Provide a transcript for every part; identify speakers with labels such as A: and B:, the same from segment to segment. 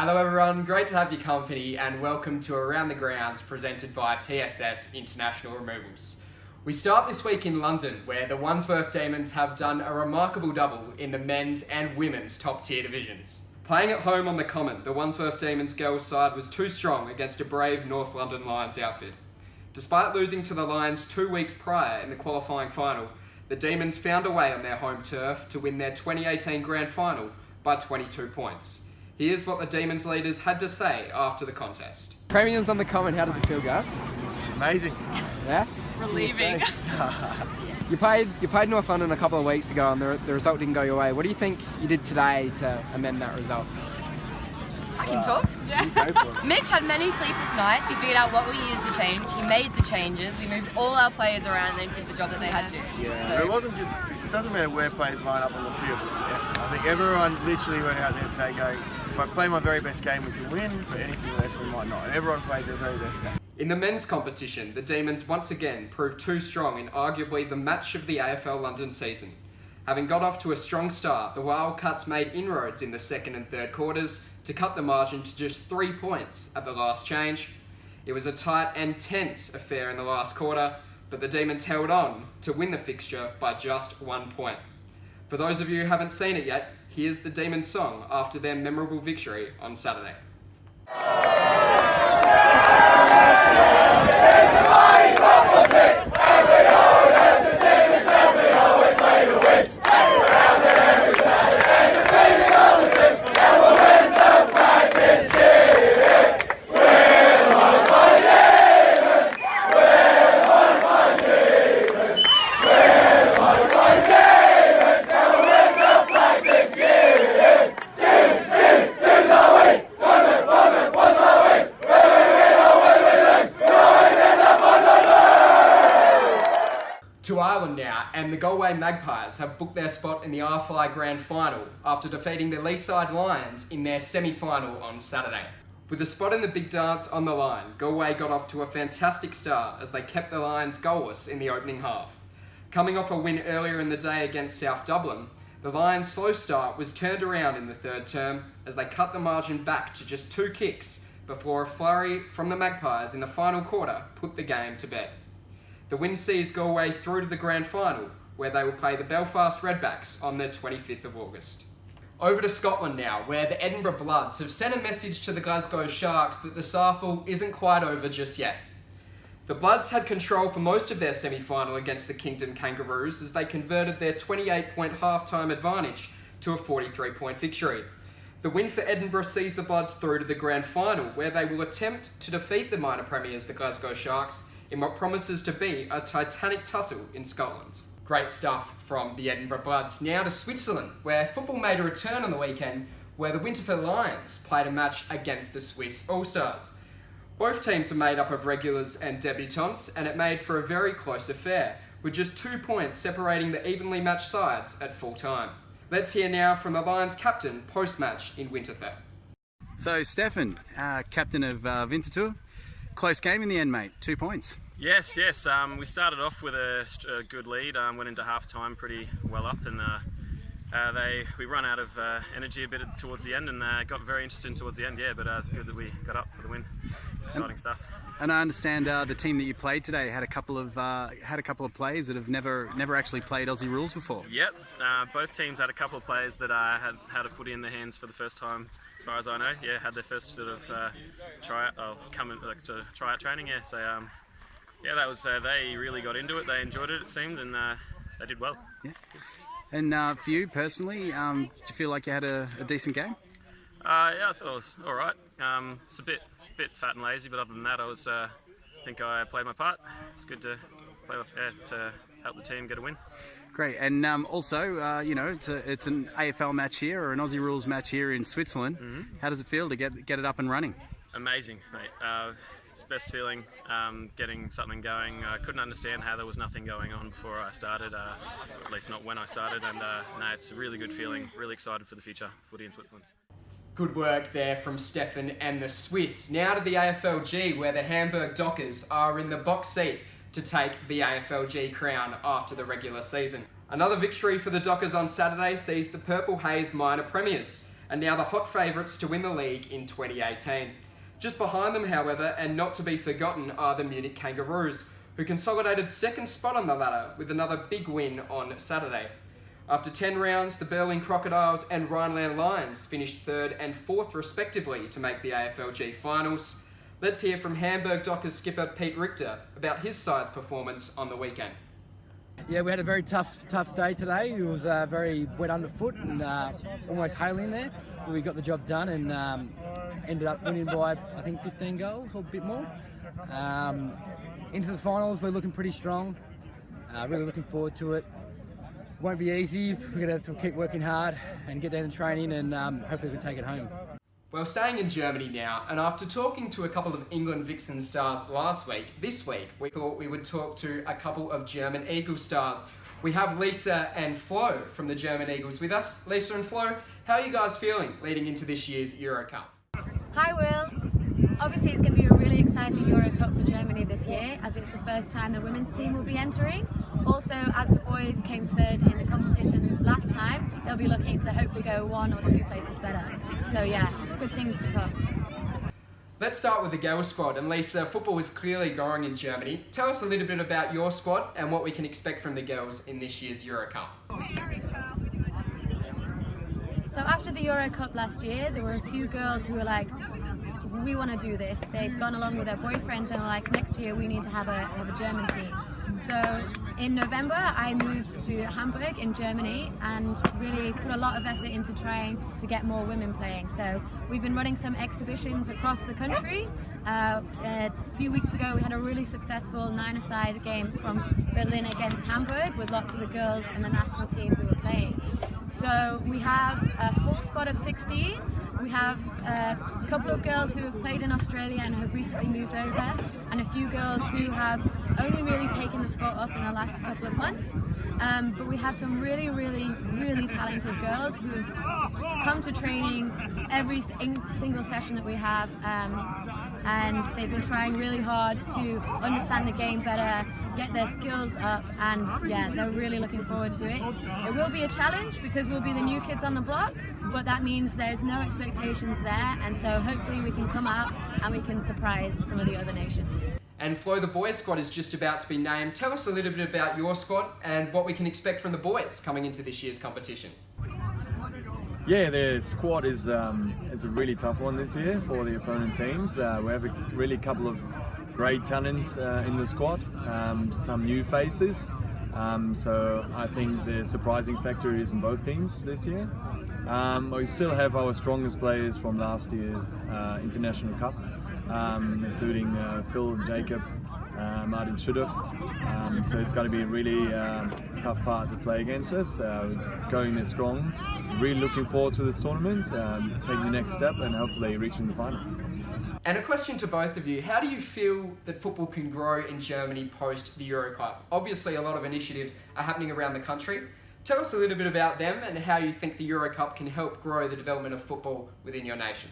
A: Hello everyone, great to have your company and welcome to Around the Grounds presented by PSS International Removals. We start this week in London where the Wandsworth Demons have done a remarkable double in the men's and women's top tier divisions. Playing at home on the Common, the Wandsworth Demons girls side was too strong against a brave North London Lions outfit. Despite losing to the Lions 2 weeks prior in the qualifying final, the Demons found a way on their home turf to win their 2018 Grand Final by 22 points. Here's what the Demons leaders had to say after the contest. Premiers on the Common, how does it feel, guys?
B: Amazing.
A: Yeah?
C: Relieving.
A: You played North London a couple of weeks ago and the result didn't go your way. What do you think you did today to amend that result?
C: I can talk.
B: Yeah. Go for it.
C: Mitch had many sleepless nights. He figured out what we needed to change. He made the changes. We moved all our players around and they did the job that they had to.
B: Yeah,
C: So,
B: but it wasn't just, it doesn't matter where players line up on the field, it's the effort. I think everyone literally went out there today going, if I play my very best game, we can win, but anything less, we might not. And everyone played their very best game.
A: In the men's competition, the Demons once again proved too strong in arguably the match of the AFL London season. Having got off to a strong start, the Wildcats made inroads in the second and third quarters to cut the margin to just 3 points at the last change. It was a tight and tense affair in the last quarter, but the Demons held on to win the fixture by just 1 point. For those of you who haven't seen it yet, here's the Demons song after their memorable victory on Saturday. To Ireland now, and the Galway Magpies have booked their spot in the AFL Grand Final after defeating the Leaside Lions in their semi-final on Saturday. With a spot in the big dance on the line, Galway got off to a fantastic start as they kept the Lions goalless in the opening half. Coming off a win earlier in the day against South Dublin, the Lions' slow start was turned around in the third term as they cut the margin back to just 2 kicks before a flurry from the Magpies in the final quarter put the game to bed. The win sees Galway through to the Grand Final, where they will play the Belfast Redbacks on the 25th of August. Over to Scotland now, where the Edinburgh Bloods have sent a message to the Glasgow Sharks that the SAFL isn't quite over just yet. The Bloods had control for most of their semi-final against the Kingdom Kangaroos as they converted their 28-point half-time advantage to a 43-point victory. The win for Edinburgh sees the Bloods through to the Grand Final, where they will attempt to defeat the minor premiers, the Glasgow Sharks, in what promises to be a titanic tussle in Scotland. Great stuff from the Edinburgh Bloods. Now to Switzerland, where football made a return on the weekend, where the Winterfell Lions played a match against the Swiss All-Stars. Both teams are made up of regulars and debutants, and it made for a very close affair, with just 2 points separating the evenly matched sides at full time. Let's hear now from the Lions captain post-match in Winterfell.
D: So, Stefan, captain of Winterthur. Close game in the end, mate. 2 points.
E: Yes. We started off with a good lead. Went into half time pretty well up, and we run out of energy a bit towards the end, and got very interesting towards the end. Yeah, but it's good that we got up for the win. It's exciting stuff.
D: And I understand the team that you played today had a couple of players that have never actually played Aussie rules before.
E: Yep. Both teams had a couple of players that had a footy in their hands for the first time, as far as I know. Yeah, had their first sort of tryout training. Yeah, so that was they really got into it. They enjoyed it seemed, and they did well.
D: Yeah. And for you personally, did you feel like you had a decent game?
E: Yeah, I thought it was all right. It's a bit fat and lazy, but other than that, I think I played my part. It's good to play to help the team get a win.
D: Great, and also, it's an AFL match here or an Aussie rules match here in Switzerland. Mm-hmm. How does it feel to get it up and running?
E: Amazing, mate. It's the best feeling, getting something going. I couldn't understand how there was nothing going on before I started, at least not when I started, and it's a really good feeling. Really excited for the future footy in Switzerland.
A: Good work there from Stefan and the Swiss. Now to the AFLG, where the Hamburg Dockers are in the box seat to take the AFLG crown after the regular season. Another victory for the Dockers on Saturday sees the Purple Haze minor premiers and now the hot favourites to win the league in 2018. Just behind them, however, and not to be forgotten, are the Munich Kangaroos, who consolidated second spot on the ladder with another big win on Saturday. After 10 rounds, the Berlin Crocodiles and Rhineland Lions finished third and fourth respectively to make the AFLG finals. Let's hear from Hamburg Dockers skipper Pete Richter about his side's performance on the weekend.
F: Yeah, we had a very tough day today. It was very wet underfoot and almost hailing there. But we got the job done and ended up winning by, I think, 15 goals or a bit more. Into the finals, we're looking pretty strong. Really looking forward to it. Won't be easy. We're going to keep working hard and get down to training and hopefully we can take it home.
A: Well, staying in Germany now, and after talking to a couple of England Vixen stars last week, this week we thought we would talk to a couple of German Eagle stars. We have Lisa and Flo from the German Eagles with us. Lisa and Flo, how are you guys feeling leading into this year's Euro Cup?
G: Hi Will. Obviously it's going to be a really exciting Euro Cup for Germany this year, as it's the first time the women's team will be entering. Also, as the boys came third in the competition last time, they'll be looking to hopefully go 1 or 2 places better. So yeah, good things to come.
A: Let's start with the girls squad, and Lisa, football is clearly growing in Germany. Tell us a little bit about your squad and what we can expect from the girls in this year's Euro Cup.
G: So after the Euro Cup last year, there were a few girls who were like, we want to do this. They'd gone along with their boyfriends and were like, next year we need to have a German team. So in November I moved to Hamburg in Germany and really put a lot of effort into trying to get more women playing. So we've been running some exhibitions across the country. A few weeks ago we had a really successful 9-a-side game from Berlin against Hamburg with lots of the girls and the national team who were playing. So we have a full squad of 16. We have a couple of girls who have played in Australia and have recently moved over, and a few girls who have only really taken the spot up in the last couple of months. But we have some really, really, really talented girls who have come to training every single session that we have, and they've been trying really hard to understand the game better, get their skills up, and yeah, they're really looking forward to it. It will be a challenge because we'll be the new kids on the block, but that means there's no expectations there, and so hopefully we can come out and we can surprise some of the other nations.
A: And Flo, the boys squad is just about to be named. Tell us a little bit about your squad and what we can expect from the boys coming into this year's competition.
H: Yeah, the squad is a really tough one this year for the opponent teams. We have a really couple of great talents in the squad, some new faces. So I think the surprising factor is in both teams this year. We still have our strongest players from last year's International Cup, including Phil Jacob, Martin Schudhoff. So it's going to be a really tough part to play against us. Going there strong, really looking forward to this tournament, taking the next step and hopefully reaching the final.
A: And a question to both of you, how do you feel that football can grow in Germany post the Euro Cup? Obviously a lot of initiatives are happening around the country. Tell us a little bit about them and how you think the Euro Cup can help grow the development of football within your nation.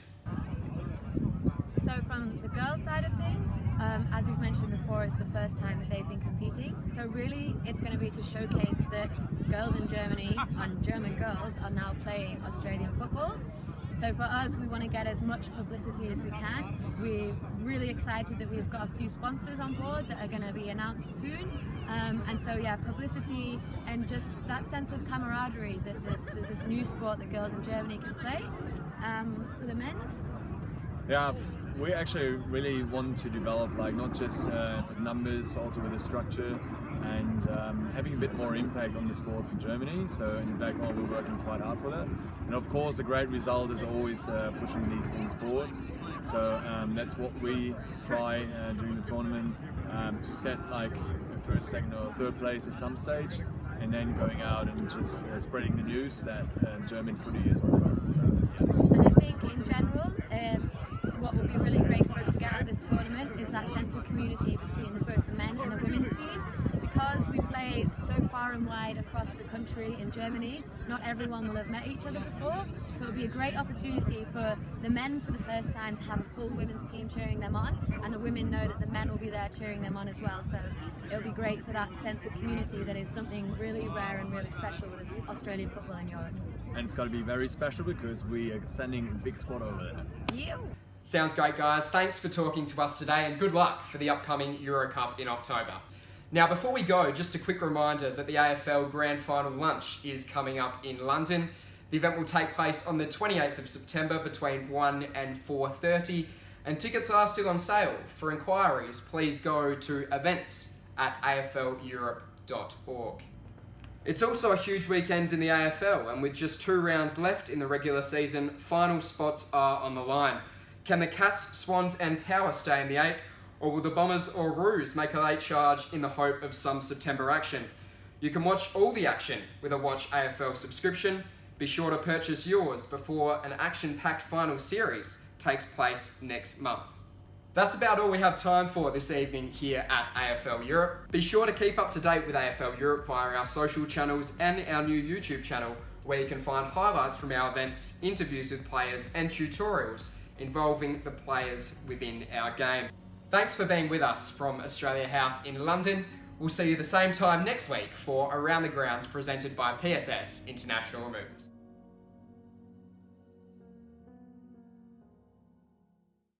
G: So from the girls' side of things, as we've mentioned before, it's the first time that they've been competing. So really it's going to be to showcase that girls in Germany and German girls are now playing Australian football. So for us, we want to get as much publicity as we can. We're really excited that we've got a few sponsors on board that are going to be announced soon. And so yeah, publicity and just that sense of camaraderie that there's this new sport that girls in Germany can play. For the men's?
H: Yeah, we actually really want to develop not just numbers, also with the structure and having a bit more impact on the sports in Germany. So in fact, we're working quite hard for that. And of course, a great result is always pushing these things forward. So that's what we try during the tournament, to set a first, second or third place at some stage, and then going out and just spreading the news that German footy is on the road. So, yeah.
G: And I think in general, what will be really great for us to get out of this tournament is that sense of community between both the men and the women's team. Because we play so far and wide across the country in Germany, not everyone will have met each other before, so it'll be a great opportunity for the men for the first time to have a full women's team cheering them on, and the women know that the men will be there cheering them on as well. So it'll be great for that sense of community that is something really rare and really special with Australian football in Europe.
H: and it's got to be very special because we are sending a big squad over there.
A: Sounds great, guys. Thanks for talking to us today, and good luck for the upcoming Euro Cup in October. Now, before we go, just a quick reminder that the AFL Grand Final lunch is coming up in London. The event will take place on the 28th of September between 1 and 4:30, and tickets are still on sale. For inquiries, please go to events@afleurope.org. It's also a huge weekend in the AFL, and with just 2 rounds left in the regular season, final spots are on the line. Can the Cats, Swans and Power stay in the 8, or will the Bombers or Roos make a late charge in the hope of some September action? You can watch all the action with a Watch AFL subscription. Be sure to purchase yours before an action-packed final series takes place next month. That's about all we have time for this evening here at AFL Europe. Be sure to keep up to date with AFL Europe via our social channels and our new YouTube channel, where you can find highlights from our events, interviews with players and tutorials involving the players within our game. Thanks for being with us from Australia House in London. We'll see you the same time next week for Around the Grounds presented by PSS International Removals.